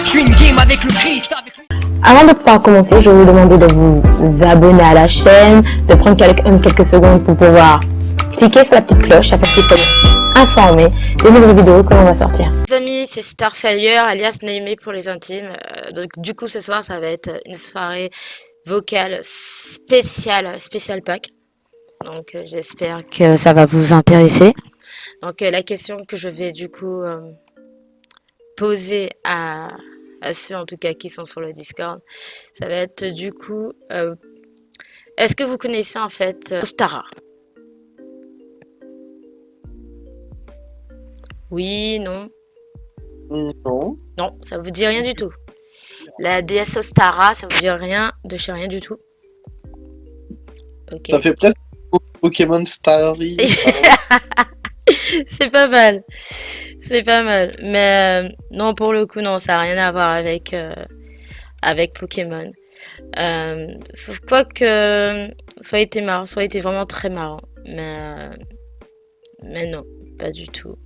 Je suis une game avec le Christ, Avant de pouvoir commencer, je vais vous demander de vous abonner à la chaîne, de prendre quelques secondes pour pouvoir cliquer sur la petite cloche afin que vous soyez informés des nouvelles vidéos que l'on va sortir. Les amis, c'est Starfire, alias Naimé pour les intimes. Donc, du coup, ce soir, ça va être une soirée vocale spéciale pack. Donc, j'espère que ça va vous intéresser. Donc, la question que je vais du coup poser à ceux en tout cas qui sont sur le Discord, ça va être du coup, est-ce que vous connaissez en fait Ostara? Oui, non? Non. Non, ça vous dit rien du tout. La déesse Ostara, ça vous dit rien de chez rien du tout. Ok. Ça fait presque Pokémon Starry. C'est pas mal. C'est pas mal. Mais non, pour le coup, non, ça n'a rien à voir avec, avec Pokémon. Sauf quoi que ça a été marrant, ça a été vraiment très marrant. Mais non, pas du tout.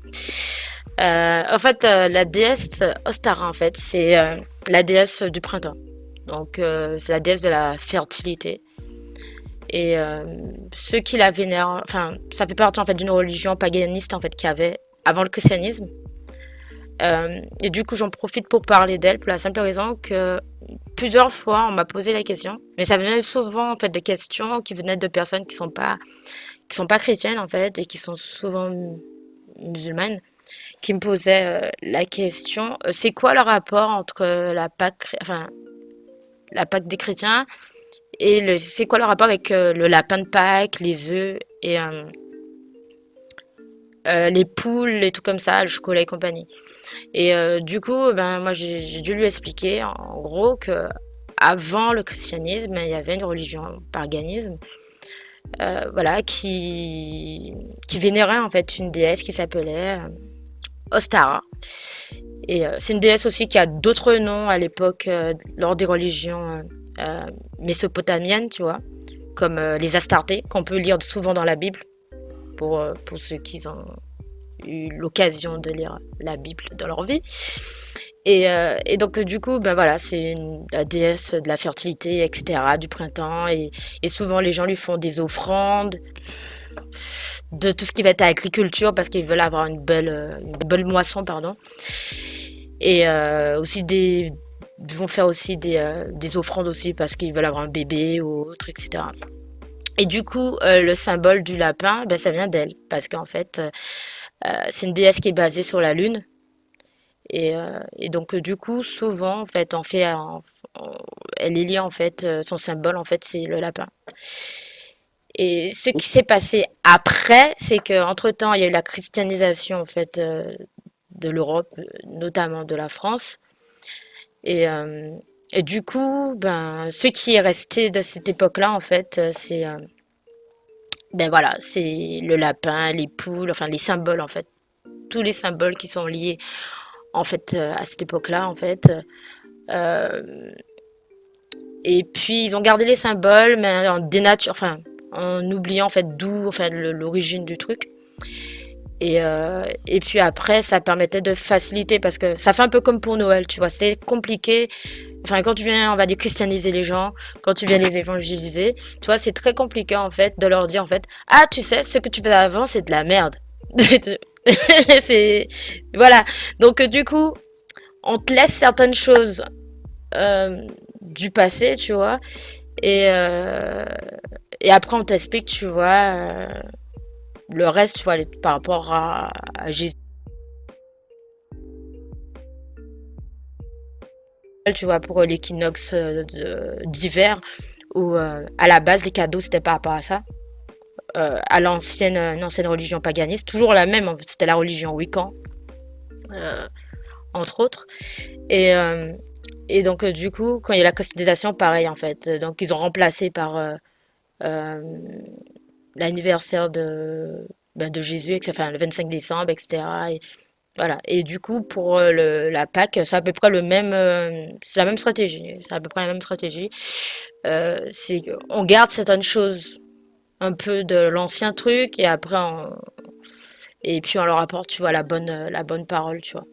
En fait, la déesse Ostara, en fait, c'est la déesse du printemps. Donc, c'est la déesse de la fertilité. Et ceux qui la vénèrent, enfin, ça fait partie en fait d'une religion paganiste en fait qu'il y avait avant le christianisme. Et du coup, j'en profite pour parler d'elle pour la simple raison que plusieurs fois on m'a posé la question, mais ça venait souvent en fait de questions qui venaient de personnes qui sont pas chrétiennes en fait et qui sont souvent musulmanes, qui me posaient la question, c'est quoi le rapport entre la Pâque des chrétiens et c'est quoi le rapport avec le lapin de Pâques, les œufs et les poules et tout comme ça, le chocolat et compagnie. Et du coup, ben moi j'ai dû lui expliquer en gros que avant le christianisme, il y avait une religion paganisme, voilà, qui vénérait en fait une déesse qui s'appelait Ostara. Et c'est une déesse aussi qui a d'autres noms à l'époque lors des religions mésopotamiennes, tu vois, comme les Astartés, qu'on peut lire souvent dans la Bible, pour ceux qui ont eu l'occasion de lire la Bible dans leur vie. Et donc du coup, ben voilà, c'est la déesse de la fertilité, etc., du printemps, et souvent les gens lui font des offrandes de tout ce qui va être agriculture parce qu'ils veulent avoir une belle moisson, pardon. Et aussi ils vont faire aussi des offrandes aussi parce qu'ils veulent avoir un bébé ou autre, etc. Et du coup, le symbole du lapin, ben, ça vient d'elle. Parce qu'en fait, c'est une déesse qui est basée sur la lune. Et donc, du coup, souvent, en fait, elle est liée, en fait, son symbole, en fait, c'est le lapin. Et ce qui s'est passé après, c'est qu'entre-temps, il y a eu la christianisation, en fait, de l'Europe, notamment de la France. Et du coup, ben, ce qui est resté de cette époque-là, en fait, c'est ben voilà, c'est le lapin, les poules, enfin les symboles, en fait, tous les symboles qui sont liés, en fait, à cette époque-là, en fait. Euh, et puis ils ont gardé les symboles, mais en oubliant en fait d'où, enfin l'origine du truc. Et puis après, ça permettait de faciliter parce que ça fait un peu comme pour Noël, tu vois, c'est compliqué. Enfin, quand tu viens, on va dire, christianiser les gens, quand tu viens les évangéliser, tu vois, c'est très compliqué, en fait, de leur dire, en fait, ah, tu sais, ce que tu faisais avant, c'est de la merde. c'est... Voilà. Donc, du coup, on te laisse certaines choses du passé, tu vois, et, euh, et après, on t'explique, tu vois, le reste, tu vois, par rapport à Jésus. Tu vois, pour l'équinoxe d'hiver, où à la base, les cadeaux, c'était par rapport à ça. À une ancienne religion paganiste, toujours la même, en fait, c'était la religion Wiccan, entre autres. Et, euh, et donc, du coup, quand il y a la christianisation, pareil, en fait. Donc, ils ont remplacé par euh, l'anniversaire de Jésus, enfin, le 25 décembre, etc. Et, voilà. Et du coup, pour la Pâque, c'est à peu près c'est la même stratégie. C'est à peu près la même stratégie. C'est qu'on garde certaines choses un peu de l'ancien truc et après et puis on leur apporte, tu vois, la bonne parole, tu vois.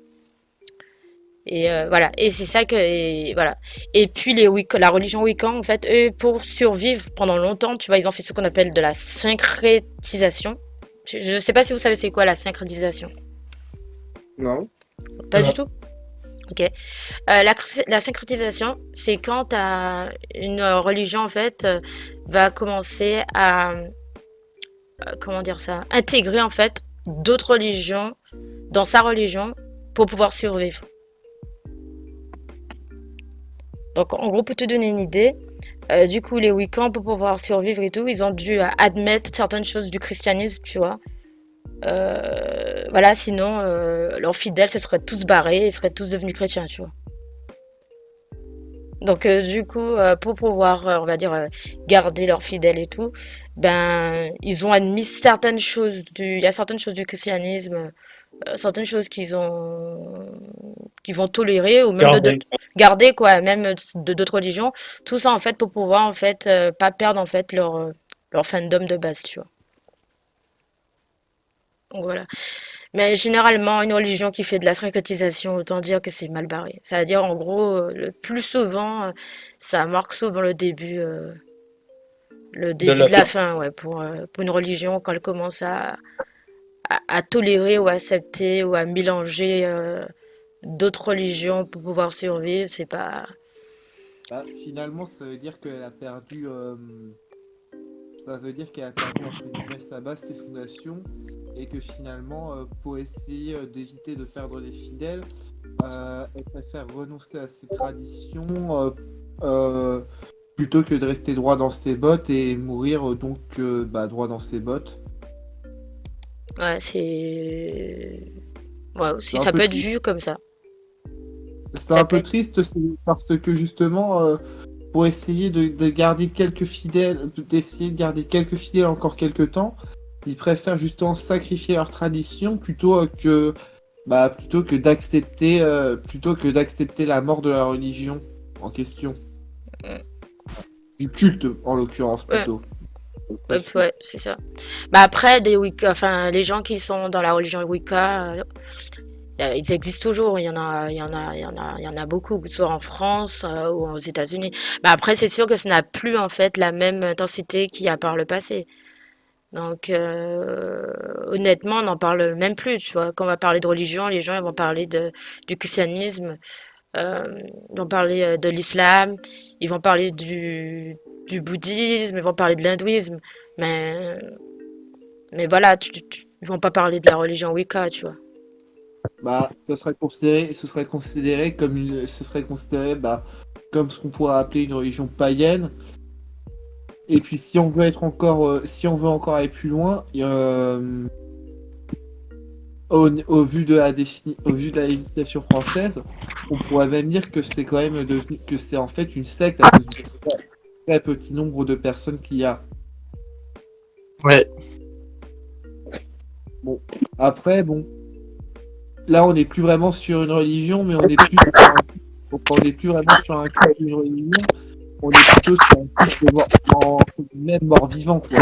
Et voilà. Et c'est ça que, et voilà. Et puis la religion Wiccan, en fait, eux, pour survivre pendant longtemps, tu vois, ils ont fait ce qu'on appelle de la syncrétisation. Je sais pas si vous savez c'est quoi la syncrétisation. Non. Pas du Non. tout? Ok. La syncrétisation, c'est quand une religion, en fait, va commencer à, comment dire ça, intégrer, en fait, d'autres religions dans sa religion pour pouvoir survivre. Donc, en gros, pour te donner une idée, du coup, les Wiccans, pour pouvoir survivre et tout, ils ont dû admettre certaines choses du christianisme, tu vois. Voilà, sinon, leurs fidèles se seraient tous barrés, ils seraient tous devenus chrétiens, tu vois. Donc, du coup, pour pouvoir, on va dire, garder leurs fidèles et tout, ben, ils ont admis certaines choses il y a certaines choses du christianisme, certaines choses qu'ils vont tolérer ou même Gardez. garder, quoi, même de d'autres religions. Tout ça, en fait, pour pouvoir, en fait, pas perdre, en fait, leur fandom de base, tu vois. Donc, voilà. Mais généralement, une religion qui fait de la syncrétisation, autant dire que c'est mal barré. C'est-à-dire, en gros, le plus souvent, ça marque souvent le De début la de la fin. fin, ouais, pour une religion, quand elle commence à tolérer ou à accepter ou à mélanger d'autres religions pour pouvoir survivre, c'est pas... Bah, finalement, ça veut dire qu'elle a perdu. Ça veut dire qu'elle a perdu entre guillemets sa base, ses fondations, et que finalement, pour essayer d'éviter de perdre les fidèles, elle préfère renoncer à ses traditions euh, plutôt que de rester droit dans ses bottes et mourir droit dans ses bottes. Ouais, c'est... Ouais, aussi, C'est un ça peu peut être triste. vu comme ça. C'est Ça un peut peu être... triste parce que justement, pour essayer de garder quelques fidèles, d'essayer de garder quelques fidèles encore quelques temps, ils préfèrent justement sacrifier leur tradition plutôt que d'accepter la mort de la religion en question. Du culte en l'occurrence Ouais, plutôt. ouais, ouais, c'est ça. Bah après, enfin, les gens qui sont dans la religion Wicca, ils existent toujours. Il y en a beaucoup, que ce soit en France ou aux États-Unis. Mais après, c'est sûr que ça n'a plus en fait la même intensité qu'il y a par le passé. Donc, honnêtement, on n'en parle même plus. Tu vois, quand on va parler de religion, les gens ils vont parler du christianisme, ils vont parler de l'islam, ils vont parler du bouddhisme, ils vont parler de l'hindouisme. Mais, mais voilà, ils vont pas parler de la religion Wicca, tu vois. Bah, ce serait considéré comme ce qu'on pourrait appeler une religion païenne. Et puis si on veut encore aller plus loin, au vu de la législation française, on pourrait même dire que c'est quand même devenu, que c'est en fait une secte à cause du très petit nombre de personnes qu'il y a. Ouais. Bon, après, là on n'est plus vraiment sur une religion, mais on n'est plus vraiment sur un culte d'une religion, on est plutôt sur un culte de même mort-vivant, quoi.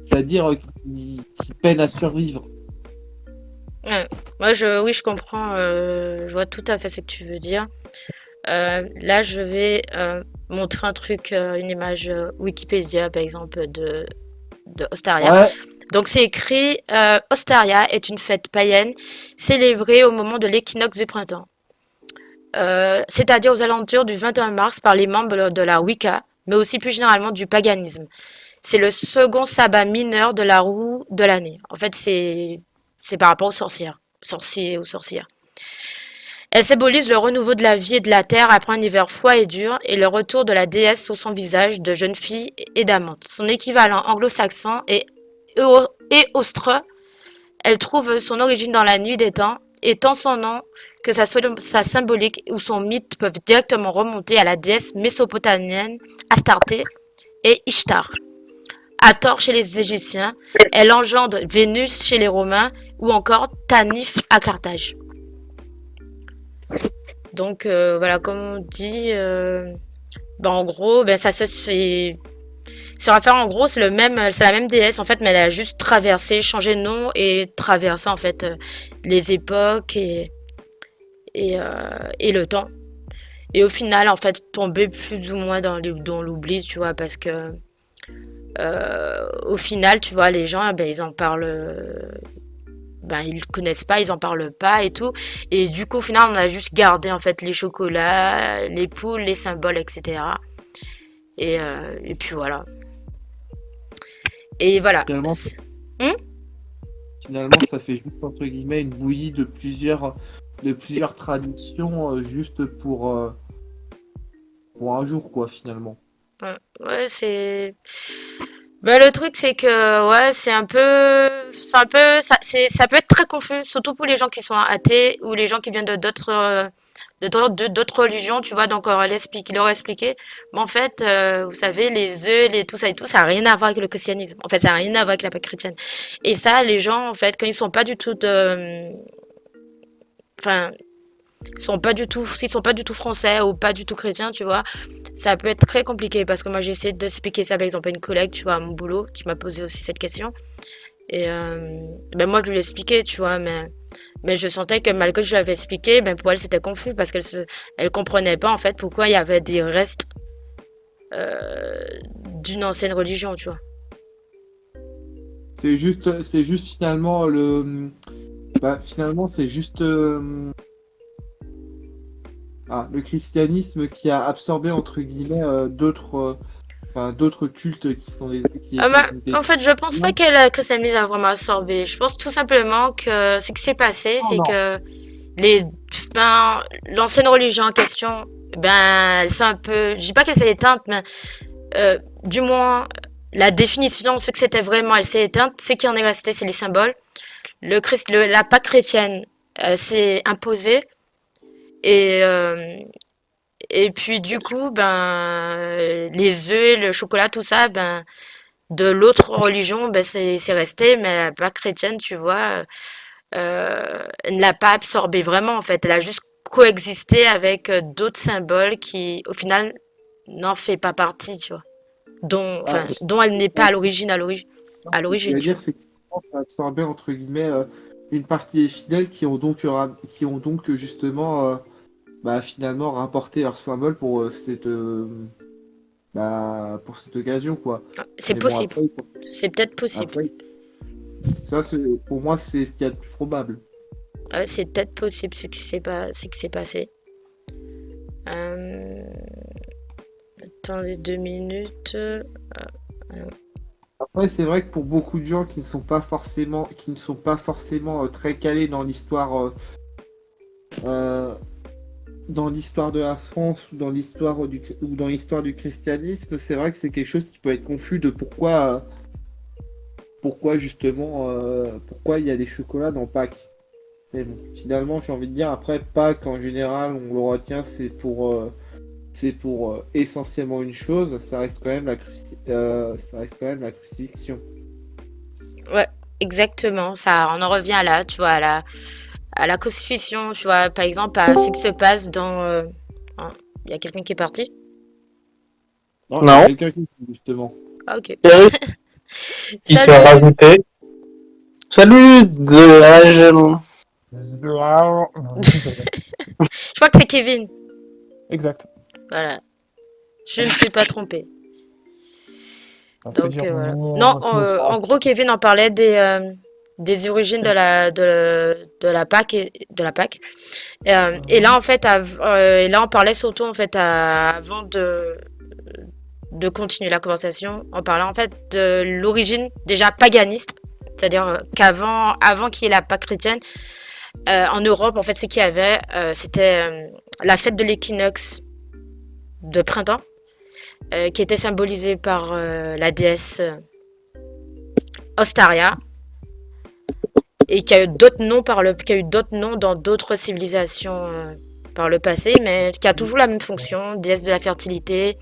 C'est-à-dire qui peine à survivre. Ouais. Oui, je comprends. Je vois tout à fait ce que tu veux dire. Là, je vais montrer un truc, une image Wikipédia, par exemple, de Ostaria. Ouais, Donc, c'est écrit Ostaria est une fête païenne célébrée au moment de l'équinoxe du printemps, c'est-à-dire aux alentours du 21 mars par les membres de la Wicca, mais aussi plus généralement du paganisme. C'est le second sabbat mineur de la roue de l'année. En fait, c'est par rapport aux sorciers ou sorcières. Elle symbolise le renouveau de la vie et de la terre après un hiver froid et dur et le retour de la déesse sur son visage de jeune fille et d'amante. Son équivalent anglo-saxon est Eostre. Elle trouve son origine dans la nuit des temps et tant son nom que sa symbolique ou son mythe peuvent directement remonter à la déesse mésopotamienne Astarté et Ishtar. Hathor chez les Égyptiens, elle engendre Vénus chez les Romains ou encore Tanif à Carthage. Donc voilà, comme on dit, en gros, c'est réfère en gros, c'est la même déesse en fait, mais elle a juste traversé, changé de nom et traversé en fait les époques et le temps. Et au final, en fait, tomber plus ou moins dans l'oubli, tu vois, parce que au final, tu vois, les gens, ben, ils en parlent, ben, ils connaissent pas, ils en parlent pas et tout. Et du coup, au final, on a juste gardé, en fait, les chocolats, les poules, les symboles, etc. Et puis voilà. Et voilà. Finalement, Hmm. finalement, ça fait juste entre guillemets une bouillie de plusieurs traditions juste pour un jour, quoi, finalement. Ouais, ouais, c'est. Ben, le truc, c'est que, ouais, ça peut être très confus, surtout pour les gens qui sont athées ou les gens qui viennent d'autres religions, tu vois. Donc, leur expliquer. Mais en fait, vous savez, les œufs, tout ça et tout, ça n'a rien à voir avec le christianisme. En fait, ça n'a rien à voir avec la foi chrétienne. Et ça, les gens, en fait, quand ils sont pas du tout enfin, s'ils sont pas du tout français ou pas du tout chrétiens, tu vois, ça peut être très compliqué parce que moi j'ai essayé d'expliquer ça par exemple à une collègue, tu vois, à mon boulot, qui m'a posé aussi cette question. Et ben moi je lui ai expliqué, tu vois, mais je sentais que malgré que je lui avais expliqué, ben pour elle c'était confus parce elle comprenait pas en fait pourquoi il y avait des restes euh, d'une ancienne religion, tu vois. C'est juste finalement finalement c'est juste le christianisme qui a absorbé entre guillemets d'autres cultes qui Ah étaient bah, en fait, je pense pas que sa mise a vraiment absorbé. Je pense tout simplement que ce qui s'est passé, non, c'est non. que les, l'ancienne religion en question, ben, elles sont un peu, je dis pas qu'elle s'est éteinte, mais du moins, la définition de ce que c'était vraiment, elle s'est éteinte. Ce qui en est resté, c'est les symboles. La Pâque chrétienne s'est imposée et et puis du coup, ben, les œufs, le chocolat, tout ça, ben, de l'autre religion, ben, c'est resté, mais la Pâque chrétienne, tu vois, elle ne l'a pas absorbé vraiment en fait. Elle a juste coexisté avec d'autres symboles qui, au final, n'en fait pas partie, tu vois. Ah, Dont elle n'est pas ouais, à ce que tu l'origine, veux tu dire, vois. c'est que ça a absorbé entre guillemets une partie des fidèles qui ont donc justement finalement rapporté leur symbole pour pour cette occasion, quoi. C'est Mais bon, possible. C'est peut-être possible. après, pour moi, c'est ce qu'il y a de plus probable. Ouais, c'est peut-être possible ce qui s'est passé. Euh, Attendez 2 minutes. Après, c'est vrai que pour beaucoup de gens qui ne sont pas forcément très calés euh, dans l'histoire de la France ou ou dans l'histoire du christianisme, c'est vrai que c'est quelque chose qui peut être confus de pourquoi justement, pourquoi il y a des chocolats dans Pâques. Mais bon, finalement, j'ai envie de dire, après Pâques, en général, on le retient, c'est pour essentiellement une chose, ça reste quand même la crucifixion. Ouais, exactement. Ça, on en revient là, tu vois, à la crucifixion, tu vois, par exemple, à ce qui se passe dans. Ah, il y a quelqu'un qui est parti? Non, il y a Non. quelqu'un qui justement. Ah, ok. Eric, qui s'est Salut! rajouté. Salut de l'âge. Je crois que c'est Kevin. Exact. Voilà. Je ne me suis pas trompée. Ça peut Donc dire voilà. bonjour, Non, comment ça va? en gros, Kevin en parlait des origines de la Pâque de la Pâque. Et là, en fait, et là, on parlait surtout en fait avant de continuer la conversation, on parlait en fait de l'origine déjà paganiste, c'est-à-dire avant qu'il y ait la Pâque chrétienne, en Europe, en fait, ce qu'il y avait, c'était la fête de l'équinoxe de printemps, qui était symbolisée par la déesse Ostaria, et qui a eu d'autres noms qui a eu d'autres noms dans d'autres civilisations par le passé, mais qui a toujours la même fonction, déesse de la fertilité,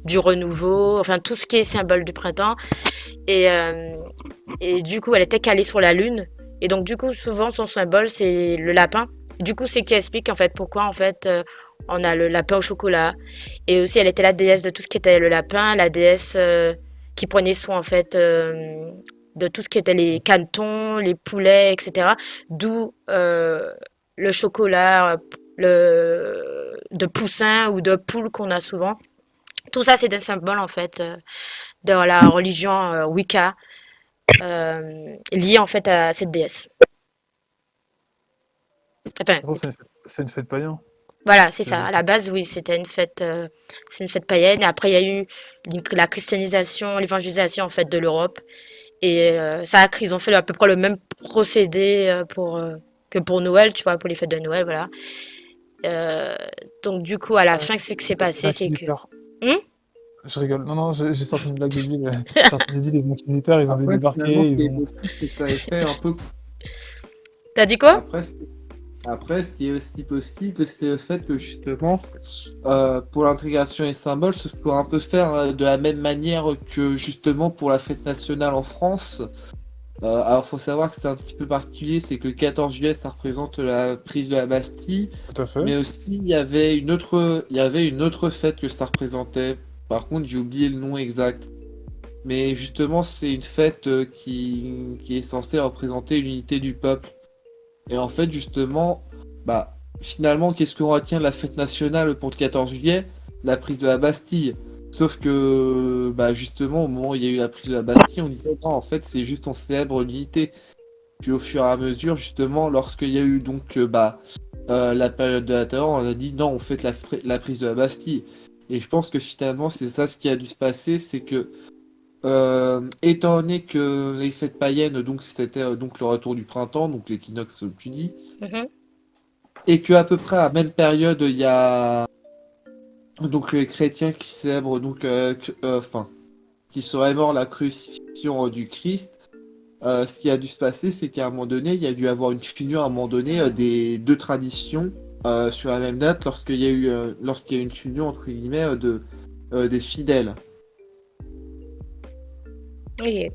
du renouveau, enfin tout ce qui est symbole du printemps. Et, euh, et du coup, elle était calée sur la lune. Et donc, du coup, souvent, son symbole, c'est le lapin. Du coup, c'est qui explique, en fait, pourquoi, en fait, on a le lapin au chocolat. Et aussi, elle était la déesse de tout ce qui était le lapin, la déesse qui prenait soin, en fait, de tout ce qui était les canetons, les poulets, etc. D'où le chocolat de poussins ou de poules qu'on a souvent. Tout ça, c'est des symboles en fait de la religion Wicca liée en fait à cette déesse. Enfin, De toute façon, c'est une fête païen. voilà, c'est C'est ça. À la base, oui, c'était une fête, c'est une fête païenne. Et après, il y a eu la christianisation, l'évangélisation en fait de l'Europe. Et ils ont fait à peu près le même procédé que pour Noël, tu vois, pour les fêtes de Noël, voilà. Euh, donc du coup, à la fin, ce qui s'est passé, c'est que... Inquisiteur. Hmm. Je rigole. Non, j'ai sorti une blague de ville. J'ai sorti une ville, les inquisiteurs, ils ont Après, débarqué, finalement, ce qui ils est ont... possible, c'est que ça ait fait un peu. T'as dit quoi? Après, ce qui est aussi possible, c'est le fait que justement, pour l'intégration et symboles, ce soit un peu faire de la même manière que justement pour la fête nationale en France. Alors, faut savoir que c'est un petit peu particulier, c'est que le 14 juillet, ça représente la prise de la Bastille, Tout à fait. mais aussi il y avait une autre fête que ça représentait. Par contre, j'ai oublié le nom exact. Mais justement, c'est une fête qui est censée représenter l'unité du peuple. Et en fait, justement, bah, finalement, qu'est-ce qu'on retient de la fête nationale pour le 14 juillet? La prise de la Bastille. Sauf que, bah, justement, au moment où il y a eu la prise de la Bastille, on disait non, en fait, c'est juste on célèbre l'unité. Puis au fur et à mesure, justement, lorsqu'il y a eu donc la période de la Terreur, on a dit non, on fête la prise de la Bastille. Et je pense que finalement, c'est ça ce qui a dû se passer, c'est que étant donné que les fêtes païennes, donc c'était donc le retour du printemps, donc l'équinoxe pudique, Mhm. et qu'à peu près à la même période, il y a donc les chrétiens qui célèbrent donc, qui seraient morts la crucifixion du Christ. Ce qui a dû se passer, c'est qu'à un moment donné, il y a dû avoir une fusion à un moment donné des deux traditions sur la même date lorsqu'il y a eu une fusion entre guillemets des fidèles. Ok.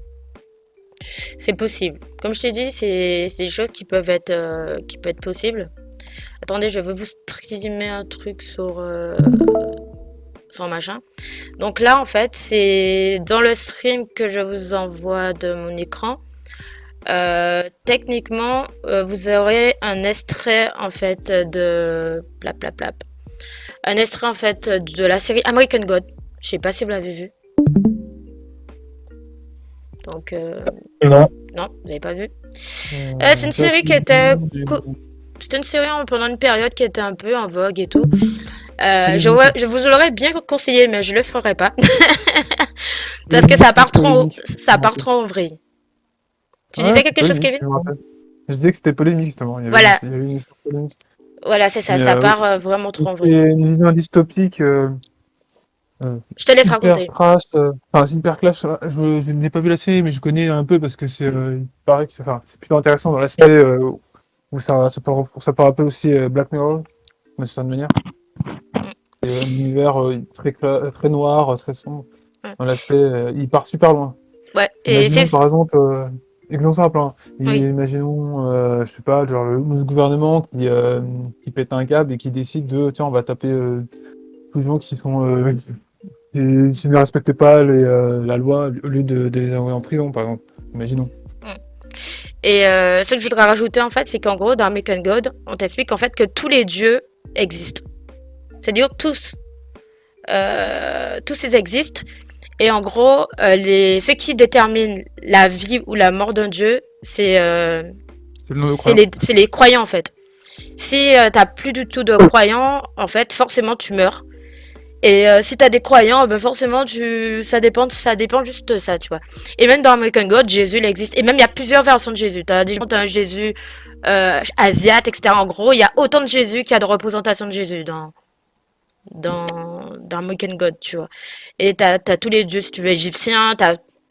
C'est possible. Comme je t'ai dit, c'est des choses qui peuvent être possibles. Attendez, je vais vous streamer un truc sur machin. Donc là, en fait, c'est dans le stream que je vous envoie de mon écran. Techniquement, vous aurez un extrait en fait de un extrait en fait de la série American God. Je sais pas si vous l'avez vu. Donc Non. non, vous n'avez pas vu. C'est une série qui était c'était une série pendant une période qui était un peu en vogue et tout. Je vous l'aurais bien conseillé, mais je le ferai pas. Parce que ça part trop en vrille. Tu disais quelque chose, Kevin? Je disais que c'était polémique, justement. Voilà. Il y avait une histoire polémique. Voilà, c'est ça, Mais, ça part vraiment trop en C'est vrille. une vision dystopique. Je te laisse Hyper raconter. trash, enfin, c'est hyper clash. Je n'ai pas vu la série, mais je connais un peu parce que il paraît que c'est plutôt intéressant dans l'aspect où ça peut rappeler aussi Black Mirror, d'une certaine manière. C'est un univers très noir, très sombre. Ouais. Dans l'aspect, il part super loin. Ouais, et Imaginons c'est... par exemple, exemple simple, hein. Oui. Imaginons, je sais pas, genre le gouvernement qui pète un câble et qui décide tiens, on va taper tous les gens qui ne respectent pas la loi au lieu de les envoyer en prison, par exemple. Imaginons. Et ce que je voudrais rajouter, en fait, c'est qu'en gros, dans American God, on t'explique en fait que tous les dieux existent. C'est-à-dire tous. Tous ils existent. Et en gros, ce qui détermine la vie ou la mort d'un dieu, c'est les croyants, en fait. Si t'as plus du tout de croyants, en fait, forcément, tu meurs. Et si t'as des croyants, ben forcément, ça dépend juste de ça, tu vois. Et même dans American God, Jésus, il existe. Et même, il y a plusieurs versions de Jésus. T'as un Jésus asiate, etc. En gros, il y a autant de Jésus qu'il y a de représentations de Jésus dans American God, tu vois. Et t'as tous les dieux, si tu veux, égyptiens,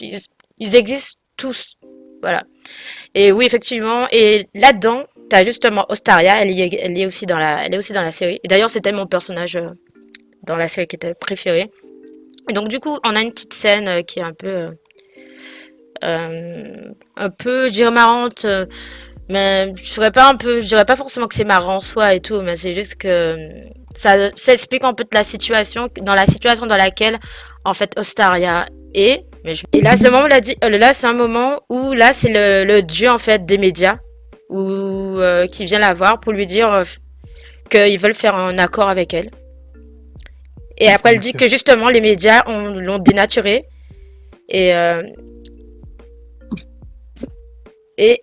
ils existent tous, voilà. Et oui, effectivement, et là-dedans, t'as justement Ostaria, elle est aussi dans la série. Et d'ailleurs, c'était mon personnage dans la série qui était préférée. Et donc, du coup, on a une petite scène qui est un peu, je dirais marrante, mais je dirais pas forcément que c'est marrant en soi et tout, mais c'est juste que ça explique un peu de la situation dans laquelle en fait Ostaria est. Et là, c'est un moment où là c'est le dieu en fait des médias qui vient la voir pour lui dire qu'ils veulent faire un accord avec elle. Et après, elle dit que justement, les médias l'ont dénaturé. Et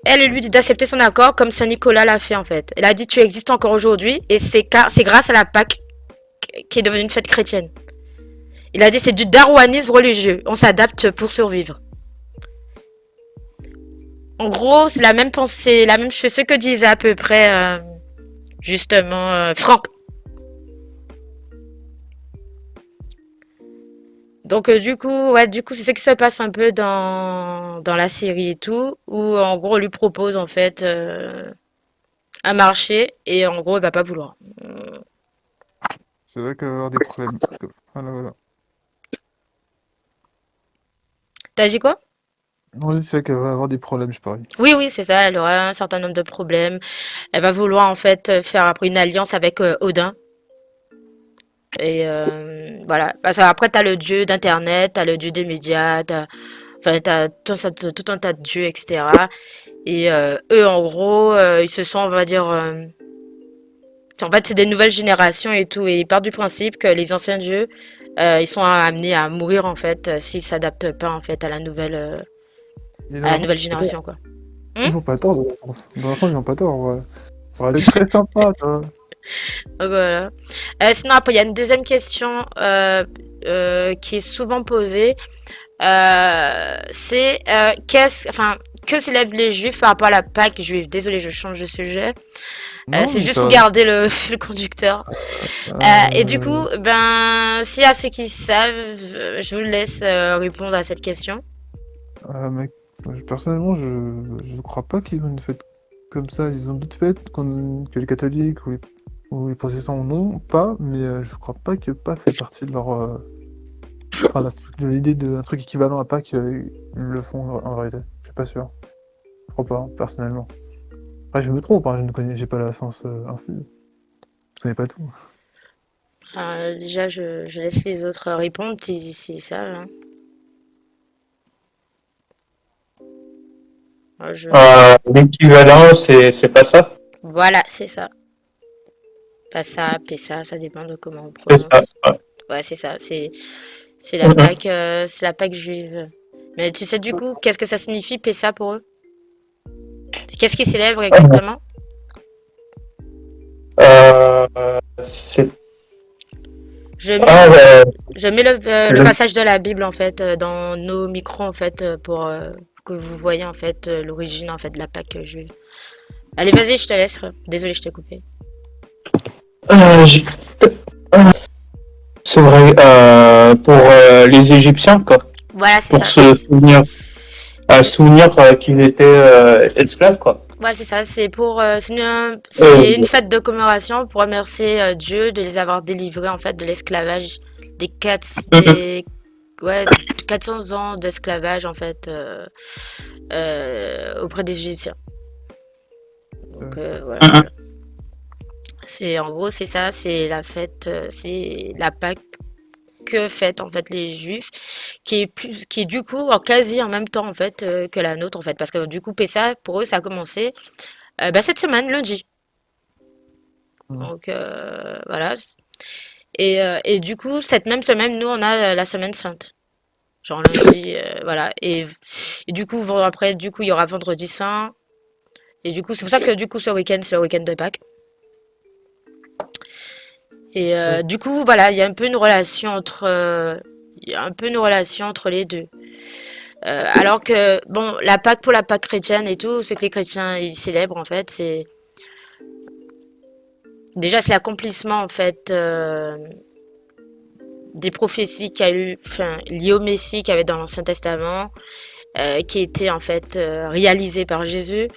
elle lui dit d'accepter son accord comme Saint Nicolas l'a fait en fait. Elle a dit tu existes encore aujourd'hui et c'est grâce à la Pâque qui est devenue une fête chrétienne. Il a dit c'est du darwinisme religieux. On s'adapte pour survivre. En gros, c'est la même pensée, la même chose, ce que disait à peu près justement Franck. Donc du coup, c'est ce qui se passe un peu dans la série et tout, où en gros on lui propose en fait un marché et en gros il va pas vouloir. C'est vrai qu'elle va avoir des problèmes. Voilà. T'as dit quoi? Non, c'est vrai qu'elle va avoir des problèmes, je parie. Oui, c'est ça, elle aura un certain nombre de problèmes. Elle va vouloir en fait faire après une alliance avec Odin. Et voilà. Parce qu'après, t'as le dieu d'internet, t'as le dieu des médias, t'as tout un tas de dieux, etc. Et eux, en gros, ils se sont, on va dire, en fait, c'est des nouvelles générations et tout. Et ils partent du principe que les anciens dieux, ils sont amenés à mourir, en fait, s'ils s'adaptent pas, en fait, à la nouvelle génération, quoi. Ils ont pas tort, dans un sens. Dans un sens, ils ont pas tort, ouais. Elle est très sympa, toi. Donc, voilà. Sinon, après, il y a une deuxième question qui est souvent posée. C'est que célèbrent les juifs par rapport à la Pâque juive? Désolée, je change de sujet. C'est juste pour garder le fil conducteur. Et du coup, ben, s'il y a ceux qui savent, je vous laisse répondre à cette question. Mec, personnellement, je ne crois pas qu'ils ont une fête comme ça. Ils ont d'autres fêtes que les catholiques ou les protestants n'ont pas, mais je crois pas que Pâques fait partie de leur... de l'idée d'un truc équivalent à Pâques, ils le font en réalité. Je suis pas sûr. Je crois pas, personnellement. Après, je me trompe, hein, j'ai pas la science infuse. Je connais pas tout. Déjà, je laisse les autres répondre s'ils savent. Hein. L'équivalent, c'est pas ça? Voilà, c'est ça. Pas ça, Pessa, ça dépend de comment on C'est prononce. ça, ouais. Ouais, c'est ça. C'est la Pâque, c'est la Pâque juive. Mais tu sais du coup, qu'est-ce que ça signifie Pessa pour eux? Qu'est-ce qu'ils célèbrent exactement? C'est... Je mets le passage de la Bible en fait dans nos micros en fait pour que vous voyez en fait l'origine en fait de la Pâque juive. Allez, vas-y, je te laisse. Désolée, je t'ai coupé. C'est vrai, pour les Égyptiens, quoi. Voilà, c'est Pour ça. se souvenir qu'ils étaient esclaves, quoi. Ouais, c'est ça. C'est pour c'est une fête de commémoration pour remercier Dieu de les avoir délivrés en fait de l'esclavage des 400 ans d'esclavage en fait auprès des Égyptiens. Donc voilà. C'est en gros c'est ça, c'est la fête, c'est la Pâque que fêtent en fait les Juifs, qui est du coup quasi en même temps en fait que la nôtre en fait, parce que du coup Pessa pour eux ça a commencé cette semaine lundi. Donc voilà. Et du coup cette même semaine nous on a la semaine sainte. Genre lundi, voilà. Et du coup après du coup il y aura vendredi saint. Et du coup c'est pour ça que du coup ce week-end c'est le week-end de Pâques. Et du coup, voilà, il y a un peu une relation entre les deux. Alors que, bon, la Pâque pour la Pâque chrétienne et tout, ce que les chrétiens ils célèbrent en fait, c'est déjà c'est l'accomplissement en fait des prophéties qu'il y a eu, enfin liées au Messie qu'il y avait dans l'Ancien Testament, qui étaient en fait réalisées par Jésus.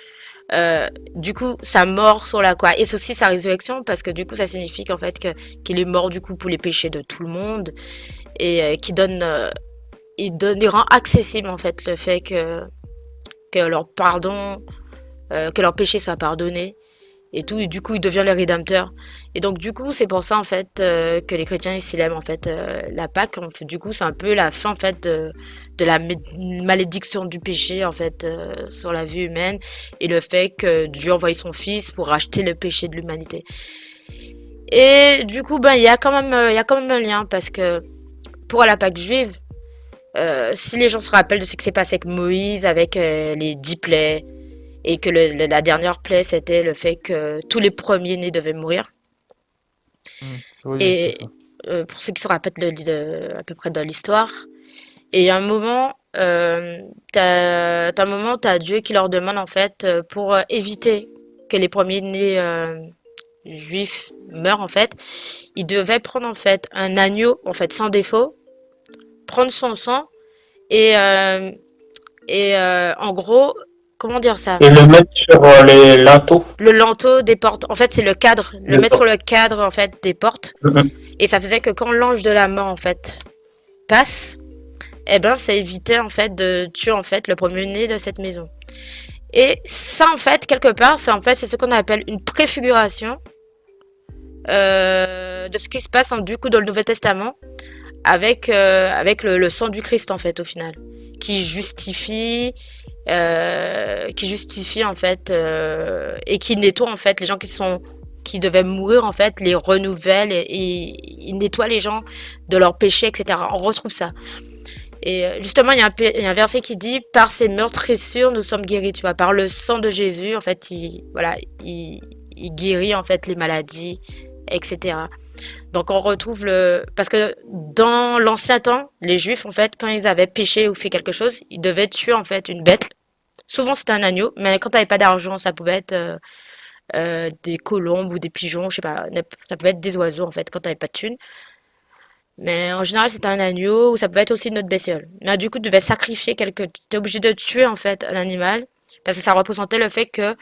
Du coup, sa mort sur la croix et c'est aussi sa résurrection parce que du coup, ça signifie qu'en fait qu'il est mort du coup pour les péchés de tout le monde et il rend accessible en fait le fait que leur pardon, que leur péché soit pardonné et tout. Et du coup, il devient le rédempteur. Et donc du coup, c'est pour ça en fait que les chrétiens ils célèbrent en fait la Pâque. Du coup, c'est un peu la fin en fait de la malédiction du péché en fait sur la vie humaine et le fait que Dieu envoie son fils pour racheter le péché de l'humanité. Et du coup, ben, il y a quand même un lien parce que pour la Pâque juive, si les gens se rappellent de ce qui s'est passé avec Moïse, avec les 10 plaies, et que la dernière plaie, c'était le fait que tous les premiers-nés devaient mourir. Oui, c'est Et ça. pour ceux qui se rappellent à peu près de l'histoire, et à un moment, t'as un moment, t'as Dieu qui leur demande en fait pour éviter que les premiers-nés juifs meurent en fait, ils devaient prendre en fait un agneau en fait sans défaut, prendre son sang et en gros, comment dire ça? Et le mettre sur les linteaux. Le linteau des portes. En fait, c'est le cadre. Le mettre sur le cadre en fait des portes. Mhm. Et ça faisait que quand l'ange de la mort en fait passe, eh ben ça évitait en fait de tuer en fait le premier-né de cette maison. Et ça en fait quelque part, c'est ce qu'on appelle une préfiguration de ce qui se passe du coup dans le Nouveau Testament avec le sang du Christ en fait au final, qui justifie en fait et qui nettoie en fait les gens qui devaient mourir en fait, les renouvelle et il nettoie les gens de leurs péchés, etc. On retrouve ça. Et justement, il y a un verset qui dit par ses meurtrissures nous sommes guéris, tu vois, par le sang de Jésus en fait, il guérit en fait les maladies, etc. Donc on retrouve parce que dans l'ancien temps, les Juifs en fait, quand ils avaient péché ou fait quelque chose, ils devaient tuer en fait une bête. Souvent c'était un agneau, mais quand t'avais pas d'argent, ça pouvait être des colombes ou des pigeons, je sais pas, ça pouvait être des oiseaux en fait quand t'avais pas de thunes. Mais en général c'était un agneau ou ça pouvait être aussi une autre bestiole. Mais du coup tu devais sacrifier t'es obligé de tuer en fait un animal parce que ça représentait le fait que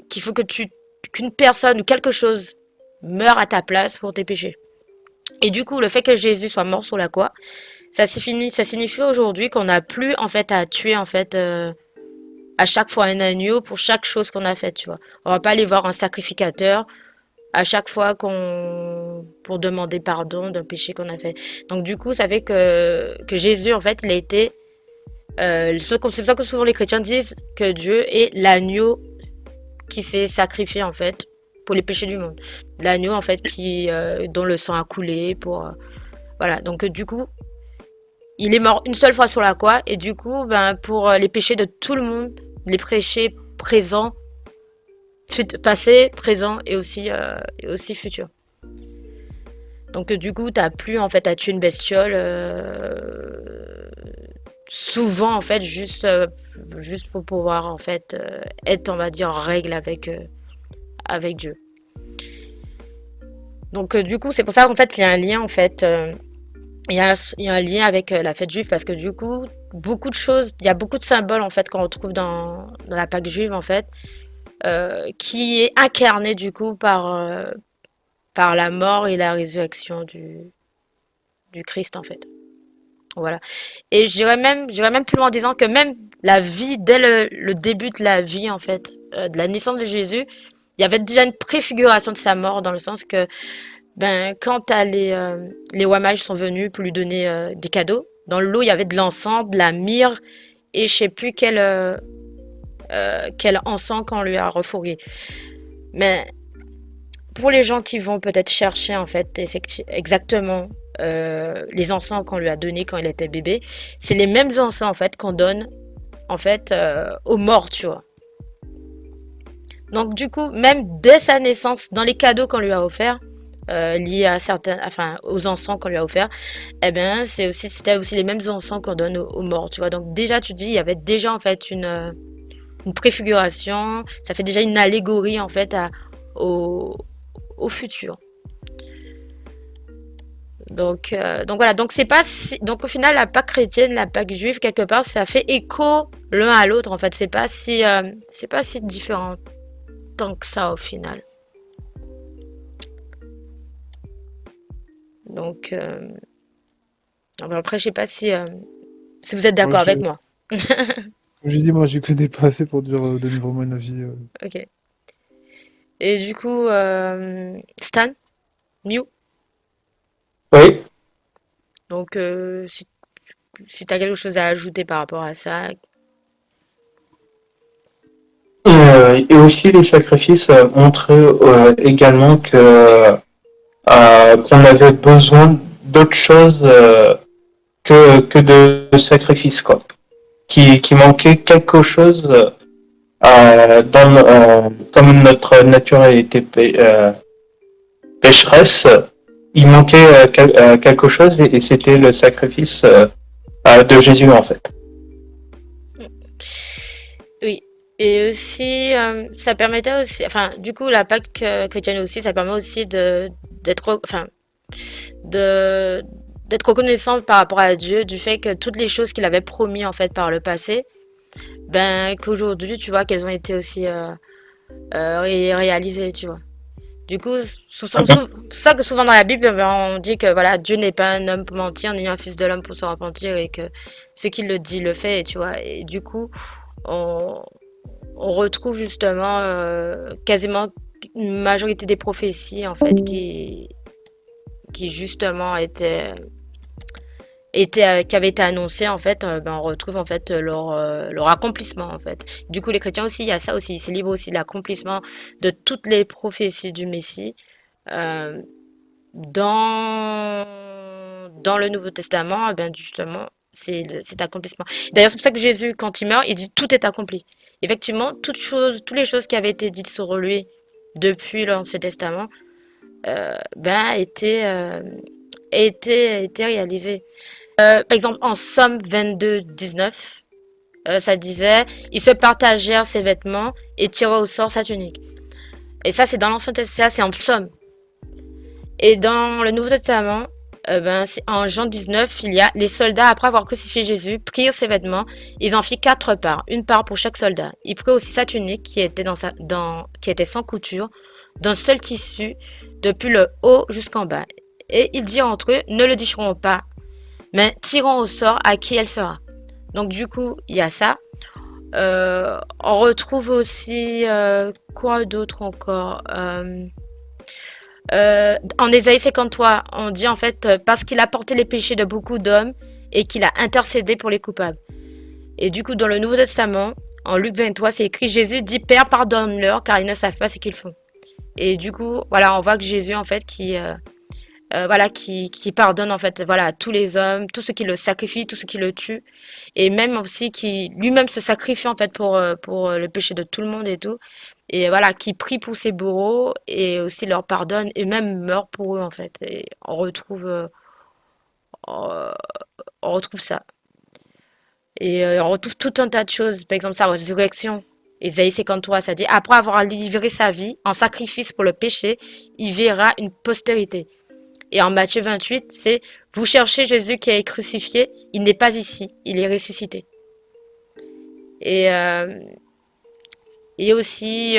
qu'il faut qu'une personne ou quelque chose meure à ta place pour tes péchés. Et du coup, le fait que Jésus soit mort sur la croix, ça signifie aujourd'hui qu'on n'a plus en fait à tuer en fait à chaque fois un agneau pour chaque chose qu'on a faite, tu vois. On va pas aller voir un sacrificateur à chaque fois qu'on pour demander pardon d'un péché qu'on a fait. Donc du coup, ça fait que Jésus en fait, il a été c'est pour ça que souvent les chrétiens disent que Dieu est l'agneau qui s'est sacrifié en fait pour les péchés du monde. L'agneau en fait dont le sang a coulé pour voilà. Donc du coup, il est mort une seule fois sur la croix et du coup, ben pour les péchés de tout le monde, les péchés présents, passés, présents et aussi futurs. Donc du coup, t'as plus en fait à tuer une bestiole souvent en fait juste pour pouvoir en fait être on va dire en règle avec Dieu. Donc du coup, c'est pour ça qu'en fait, il y a un lien en fait il y a un lien avec la fête juive parce que du coup, beaucoup de choses, il y a beaucoup de symboles en fait qu'on retrouve dans la Pâque juive en fait, qui est incarné du coup par la mort et la résurrection du Christ en fait. Voilà. Et j'irais même plus loin en disant que même la vie, dès le début de la vie en fait, de la naissance de Jésus, il y avait déjà une préfiguration de sa mort dans le sens que ben, quand les rois mages sont venus pour lui donner des cadeaux, dans le lot, il y avait de l'encens, de la myrrhe et je sais plus quel encens qu'on lui a refourgué. Mais pour les gens qui vont peut-être chercher en fait exactement les encens qu'on lui a donnés quand il était bébé, c'est les mêmes encens en fait qu'on donne en fait aux morts, tu vois. Donc du coup, même dès sa naissance, dans les cadeaux qu'on lui a offerts, liés à aux encens qu'on lui a offerts, eh bien, c'était aussi les mêmes encens qu'on donne aux morts, tu vois. Donc déjà, tu dis, il y avait déjà en fait une préfiguration, ça fait déjà une allégorie en fait au, au futur. Donc voilà, donc c'est pas donc au final la Pâque chrétienne, la Pâque juive quelque part, ça fait écho l'un à l'autre en fait. C'est pas si différent tant que ça au final. Donc après je sais pas si vous êtes d'accord avec moi. Comme j'ai dit, moi, j'y connais pas assez pour donner vraiment un avis. Ok. Et du coup Stan, Mew. Oui. Donc si t'as quelque chose à ajouter par rapport à ça. Et aussi les sacrifices montraient également qu'on avait besoin d'autre chose que de sacrifices, quoi. Qui manquait quelque chose comme notre nature a été pécheresse, il manquait quelque chose et c'était le sacrifice de Jésus en fait. Oui. Et aussi, ça permettait aussi, enfin, du coup, la Pâque chrétienne aussi, ça permet aussi enfin, de, d'être reconnaissant par rapport à Dieu du fait que toutes les choses qu'il avait promis en fait par le passé, ben qu'aujourd'hui, tu vois, qu'elles ont été aussi réalisées, tu vois. Du coup, c'est ça que souvent dans la Bible, ben, on dit que voilà, Dieu n'est pas un homme pour mentir, ni un fils de l'homme pour se repentir, et que ce qu'il le dit, le fait, tu vois. Et du coup, on, on retrouve justement quasiment une majorité des prophéties en fait qui justement qui avaient été annoncées en fait, ben, on retrouve en fait leur accomplissement en fait. Du coup, les chrétiens aussi, il y a ça aussi, ils se livrent aussi de l'accomplissement de toutes les prophéties du Messie euh, dans le Nouveau Testament, eh bien justement, c'est cet accomplissement. D'ailleurs, c'est pour ça que Jésus, quand il meurt, il dit tout est accompli. Effectivement, toutes les choses qui avaient été dites sur lui depuis l'Ancien Testament, ben, étaient réalisées. Par exemple, en Somme 22, 19, ça disait, ils se partagèrent ses vêtements et tiraient au sort sa tunique. Et ça, c'est dans l'Ancien Testament, c'est en Psaume. Et dans le Nouveau Testament, ben, en Jean 19, il y a les soldats, après avoir crucifié Jésus, prirent ses vêtements. Ils en firent 4 parts, une part pour chaque soldat. Ils prirent aussi sa tunique qui était, qui était sans couture, d'un seul tissu, depuis le haut jusqu'en bas. Et ils dirent entre eux, ne le déchirons pas, mais tirons au sort à qui elle sera. Donc du coup, il y a ça. On retrouve aussi, quoi d'autre encore en Ésaïe 53, on dit en fait parce qu'il a porté les péchés de beaucoup d'hommes et qu'il a intercédé pour les coupables. Et du coup, dans le Nouveau Testament, en Luc 23, c'est écrit Jésus dit Père, pardonne-leur car ils ne savent pas ce qu'ils font. Et du coup, voilà, on voit que Jésus en fait voilà, qui pardonne en fait, voilà, tous les hommes, tous ceux qui le sacrifient, tous ceux qui le tuent, et même aussi qui lui-même se sacrifie en fait pour le péché de tout le monde et tout. Et voilà, qui prie pour ses bourreaux et aussi leur pardonne et même meurt pour eux en fait. Et euh, on retrouve ça. Et on retrouve tout un tas de choses. Par exemple, sa résurrection. Ésaïe 53, ça dit, après avoir livré sa vie en sacrifice pour le péché, il verra une postérité. Et en Matthieu 28, c'est, vous cherchez Jésus qui est crucifié, il n'est pas ici, il est ressuscité. Et aussi,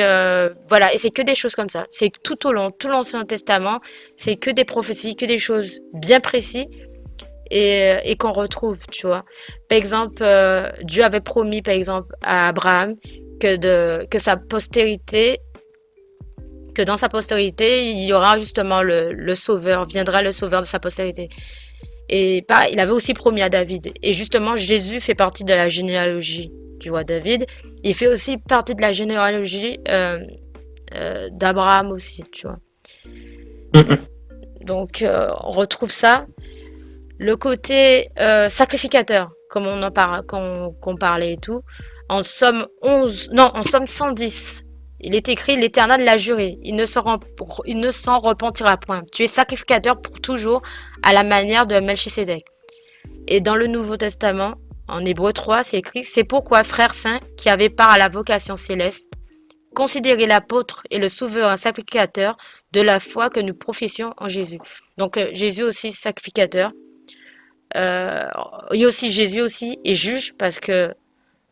voilà, et c'est que des choses comme ça. C'est tout au long, tout l'Ancien Testament, c'est que des prophéties, que des choses bien précises et qu'on retrouve, tu vois. Par exemple, Dieu avait promis, par exemple, à Abraham que sa postérité, que dans sa postérité, il y aura justement le sauveur, viendra le sauveur de sa postérité. Et pareil, il avait aussi promis à David. Et justement, Jésus fait partie de la généalogie, tu vois, David. Il fait aussi partie de la généalogie d'Abraham aussi, tu vois. Donc, on retrouve ça. Le côté sacrificateur, comme on en parle, qu'on parlait et tout. En Somme 110, il est écrit, l'Éternel l'a juré, il ne s'en repentira point. Tu es sacrificateur pour toujours, à la manière de Melchisédek. Et dans le Nouveau Testament, en Hébreux 3, c'est écrit, c'est pourquoi, frères saints, qui avaient part à la vocation céleste, considérez l'apôtre et le souverain sacrificateur de la foi que nous professions en Jésus. Donc Jésus aussi sacrificateur. Il y a aussi Jésus aussi est juge parce que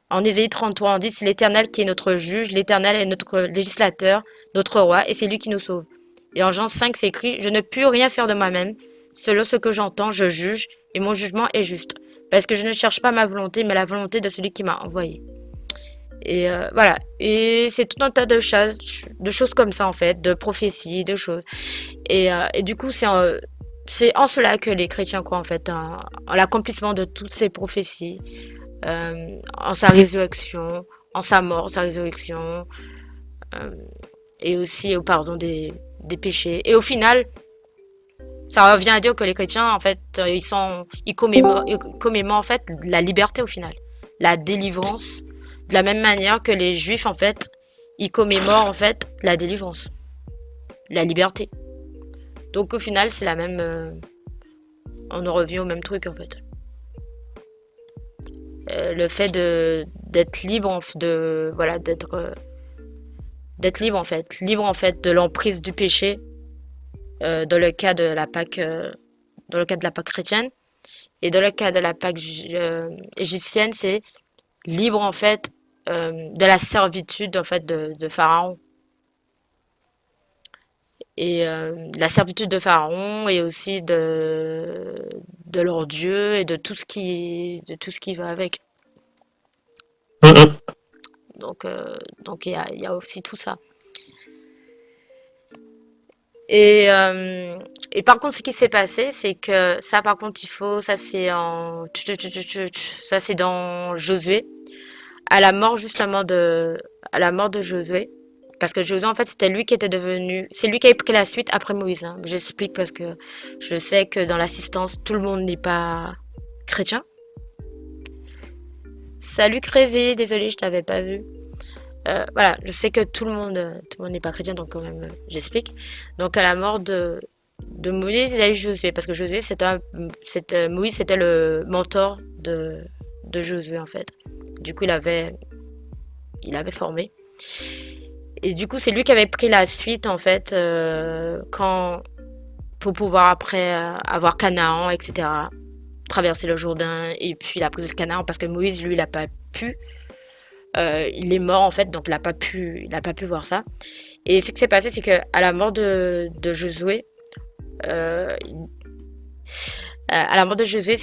en Ésaïe 33, on dit c'est l'Éternel qui est notre juge, l'Éternel est notre législateur, notre roi, et c'est lui qui nous sauve. Et en Jean 5, c'est écrit, je ne puis rien faire de moi-même, selon ce que j'entends, je juge, et mon jugement est juste. Parce que je ne cherche pas ma volonté, mais la volonté de celui qui m'a envoyé. Et voilà. Et c'est tout un tas de choses comme ça, en fait, de prophéties, de choses. Et du coup, c'est en cela que les chrétiens croient, en fait, en l'accomplissement de toutes ces prophéties. En sa résurrection, en sa mort, sa résurrection, euh, et aussi au pardon des péchés. Et au final, ça revient à dire que les chrétiens, en fait, ils commémorent en fait la liberté au final, la délivrance, de la même manière que les juifs, en fait, ils commémorent en fait la délivrance, la liberté. Donc au final, c'est la même, on en revient au même truc en fait. Le fait d'être libre, voilà, d'être libre en fait de l'emprise du péché dans le cas de la Pâque, chrétienne, et dans le cas de la Pâque égyptienne, c'est libre en fait de la servitude en fait de Pharaon, et la servitude de Pharaon, et aussi de leur Dieu, et de tout ce qui va avec. Mhm. Donc il y a aussi tout ça. Et par contre, ce qui s'est passé, c'est que ça, par contre, ça c'est ça c'est dans Josué, à la mort de Josué, parce que Josué, en fait, c'est lui qui a pris la suite après Moïse, hein. J'explique parce que je sais que dans l'assistance, tout le monde n'est pas chrétien. Salut Crazy, désolé, je t'avais pas vu. Voilà, je sais que tout le monde n'est pas chrétien, donc quand même, j'explique. Donc à la mort de Moïse, il y a eu Josué, parce que Josué, Moïse, c'était le mentor de Josué, en fait. Du coup, il avait formé. Et du coup, c'est lui qui avait pris la suite, en fait, pour pouvoir après avoir Canaan, etc. Traverser le Jourdain, et puis la prise de Canaan, parce que Moïse, lui, il n'a pas pu. Il est mort en fait, donc il n'a pas pu voir ça. Et ce qui s'est passé, c'est que à la mort de Josué, ce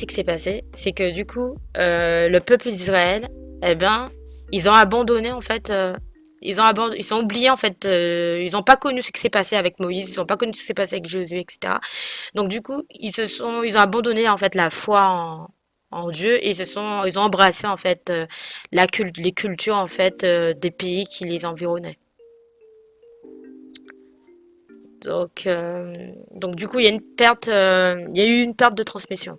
qui s'est passé, c'est que du coup, le peuple d'Israël, eh ben, ils ont abandonné en fait. Ils ont oublié en fait. Ils n'ont pas connu ce qui s'est passé avec Moïse. Ils n'ont pas connu ce qui s'est passé avec Josué, etc. Donc du coup, ils ont abandonné en fait la foi en Dieu, et ils ont embrassé en fait les cultures en fait des pays qui les environnaient. Donc du coup, il y a eu une perte de transmission.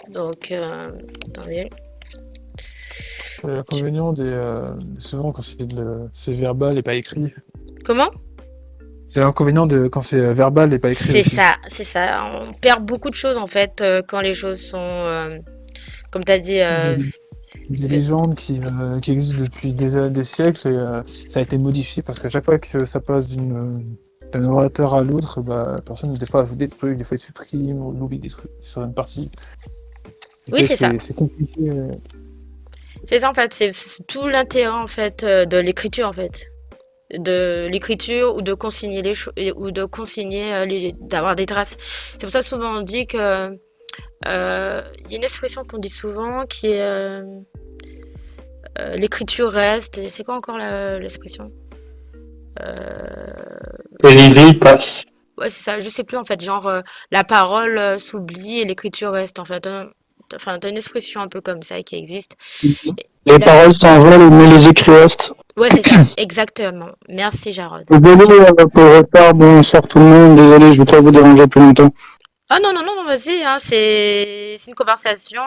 Donc, attendez. L'inconvénient souvent quand c'est verbal et pas écrit. Comment? C'est l'inconvénient quand c'est verbal et pas écrit C'est aussi. ça, c'est ça. On perd beaucoup de choses en fait quand les choses sont, comme tu as dit, Des légendes qui existent depuis des siècles, et ça a été modifié parce qu'à chaque fois que ça passe d'un orateur à l'autre, la personne des fois ajoute des trucs, des fois il supprime ou il oublie des trucs sur une partie. Oui, c'est ça. C'est compliqué. C'est ça en fait. C'est tout l'intérêt en fait de l'écriture en fait. De l'écriture, ou de consigner les choses, ou de consigner d'avoir des traces. C'est pour ça que souvent on dit que il y a une expression qu'on dit souvent qui est l'écriture reste. Et c'est quoi encore l'expression? Et les vies passent. Ouais, c'est ça. Je sais plus en fait. Genre la parole s'oublie et l'écriture reste en fait. Enfin, t'as une expression un peu comme ça qui existe. Les paroles s'envolent, mais les écrits restent. Ouais, c'est ça. Exactement. Merci, Jarod. Désolé pour le retard, bonsoir tout le monde, désolé, je ne vais pas vous déranger plus longtemps. Ah non, non, non, non, vas-y, hein, c'est une conversation,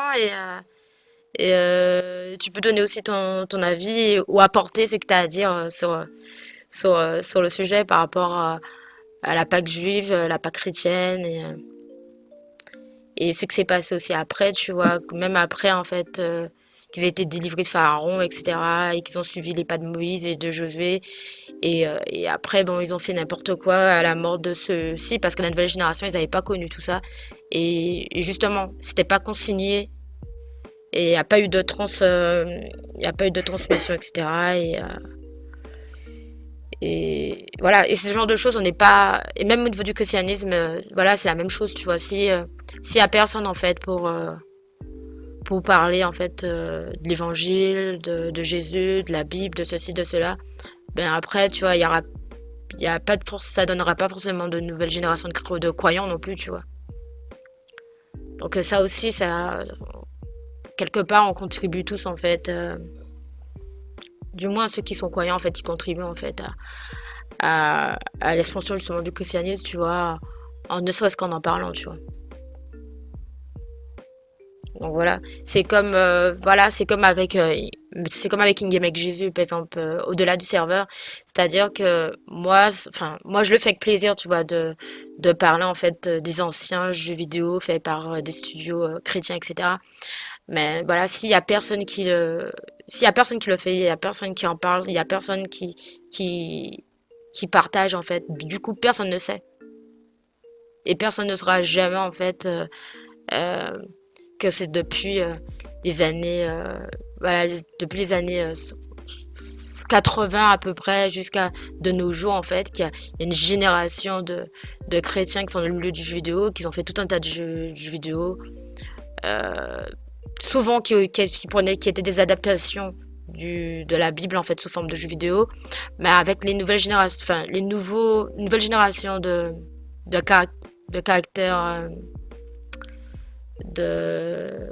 et tu peux donner aussi ton avis, ou apporter ce que tu as à dire sur le sujet par rapport à la Pâque juive, la Pâque chrétienne, et ce qui s'est passé aussi après, tu vois, même après en fait, qu'ils aient été délivrés de Pharaon, etc., et qu'ils ont suivi les pas de Moïse et de Josué, et après, bon, ils ont fait n'importe quoi à la mort de ceux-ci, parce que la nouvelle génération, ils n'avaient pas connu tout ça, et justement, c'était pas consigné, et il n'y a pas eu de transmission, etc., et voilà, et ce genre de choses, on n'est pas. Et même au niveau du christianisme, voilà, c'est la même chose, tu vois. S'il y a personne, en fait, pour parler, en fait, de l'évangile, de Jésus, de la Bible, de ceci, de cela, ben après, tu vois, il y a pas de force, ça donnera pas forcément de nouvelles générations de croyants non plus, tu vois. Donc, ça aussi, quelque part, on contribue tous, en fait. Du moins, ceux qui sont croyants, en fait, ils contribuent, en fait, à l'expansion, justement, du christianisme, tu vois, ne serait-ce qu'en en parlant, tu vois. Donc voilà, c'est comme avec In-Game avec Jésus, par exemple, au-delà du serveur. C'est-à-dire que moi je le fais avec plaisir, tu vois, de parler en fait des anciens jeux vidéo faits par des studios chrétiens, etc. Mais voilà, s'il y a personne qui le fait, il y a personne qui en parle, il y a personne qui partage en fait. Du coup, personne ne sait. Et personne ne saura jamais en fait euh, que c'est depuis les années depuis les années 80 à peu près jusqu'à de nos jours en fait qu'il y a une génération de chrétiens qui sont dans le milieu du jeu vidéo, qui ont fait tout un tas de jeux vidéo, souvent qui étaient des adaptations de la Bible en fait sous forme de jeux vidéo, mais avec les nouvelles générations, enfin nouvelles générations de caractères de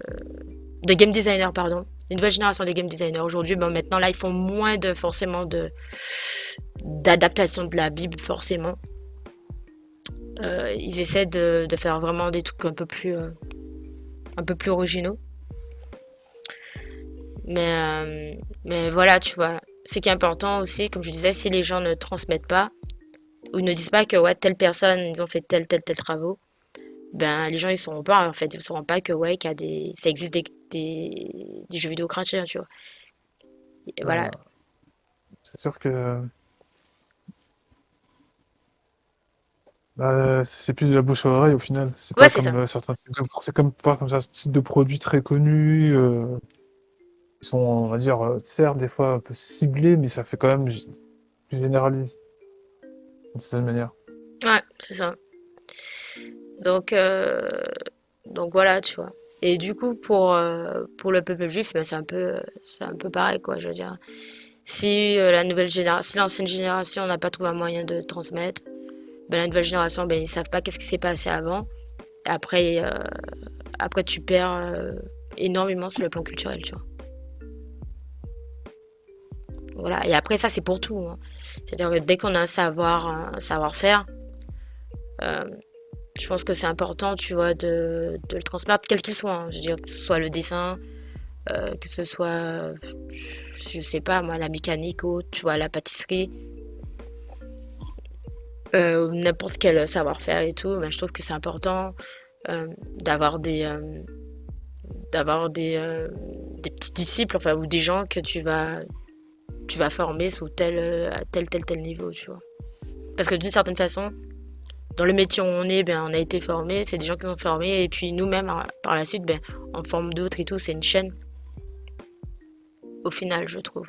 game designer, pardon. Une nouvelle génération de game designers. Aujourd'hui, maintenant, là, ils font moins forcément d'adaptation de la Bible, forcément. Ils essaient de faire vraiment des trucs un peu plus originaux. Mais voilà, tu vois. Ce qui est important aussi, comme je disais, si les gens ne transmettent pas, ou ne disent pas que, ouais, telle personne, ils ont fait tel travaux, ben les gens ils sauront pas en fait, ils sauront pas que ouais ça existe des jeux vidéo chrétiens, tu vois. Et voilà. C'est sûr que c'est plus de la bouche à oreille au final. C'est Ouais, pas c'est ça. comme certains c'est comme pas comme ça, ce type de produits très connus. Ils sont, on va dire, certes des fois un peu ciblés, mais ça fait quand même généralisé d'une certaine manière. Ouais, c'est ça. Donc voilà, tu vois. Et du coup pour le peuple juif, ben c'est un peu pareil quoi, je veux dire. Si si l'ancienne génération n'a pas trouvé un moyen de transmettre, ben la nouvelle génération, ben ils savent pas qu'est-ce qui s'est passé avant. Et après tu perds énormément sur le plan culturel, tu vois. Voilà. Et après ça c'est pour tout, hein. C'est-à-dire que dès qu'on a un savoir-faire, euh, je pense que c'est important, tu vois, de le transmettre, quel qu'il soit, hein. Je veux dire, que ce soit le dessin, que ce soit, je sais pas moi, la mécanique ou, tu vois, la pâtisserie, n'importe quel savoir-faire et tout. Ben, je trouve que c'est important euh, d'avoir des petits disciples, enfin, ou des gens que tu vas former sous à tel niveau, tu vois. Parce que d'une certaine façon, dans le métier où on est, ben, on a été formé, c'est des gens qui sont formés, et puis nous-mêmes, par la suite, ben, on forme d'autres et tout, c'est une chaîne, au final, je trouve.